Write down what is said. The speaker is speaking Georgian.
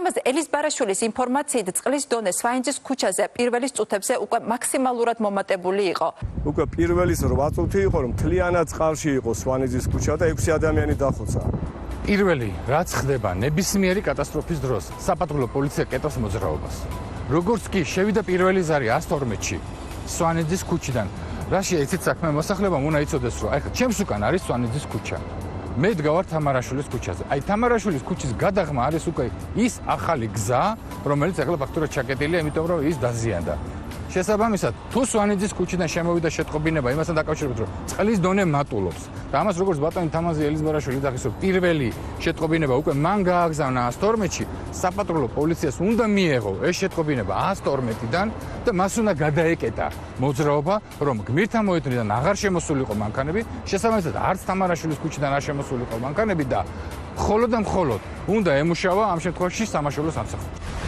ამაზე ელიზბარაშვილის ინფორმაციით წყლის დონე სვანიძის ქუჩაზე პირველი წუთებზე უკვე მაქსიმალურად მომატებული იყო. უკვე პირველი 8 წუთი იყო, რომ მთლიანად წყალში იყო სვანიძის ქუჩა და 6 ადამიანი დახოცა. პირველი, რაც ხდება ნებისმიერი კატასტროფის დროს, საპატრულო პოლიცია კეტავს მოძრაობას. როგორც კი შევიდა პირველი ზარი 112-ში სვანიძის ქუჩიდან, რაშია იცით საქმე, მოსახლებამ უნდა იცოდეს, რომ აი ხა ჩემს უკან არის სვანიძის ქუჩა. მე დგავარ თამარაშვილის ქუჩაზე. აი თამარაშვილის ქუჩის გადაღმა არის უკვე ის ახალი გზა, რომელიც ახლა ფაქტურად ჩაკეტილია, იმიტომ რომ ის დაზიანდა. შესაბამისად, თუ სვანიძის ქუჩიდან შემოვიდა შეტყობინება იმასთან დაკავშირებით, რომ წყლის დონე მატულობს და ამას როგორც ბატონი თამაზი ელიზბარაშვილი დახის, რომ პირველი შეტყობინება უკვე მან გააგზავნა 112-ში, საპატრულო პოლიციას უნდა მიეღო ეს შეტყობინება 112-დან და მას უნდა გადაეკეტა მოძრაობა, რომ გმირთა მოედნიდან აღარ შემოსულიყო მანქანები, შესაბამისად არც თამარაშვილის ქუჩიდან არ შემოსულიყო მანქანები და მხოლოდ და მხოლოდ უნდა ემუშავა ამ შემთხვევაში სამაშველო სამსახური.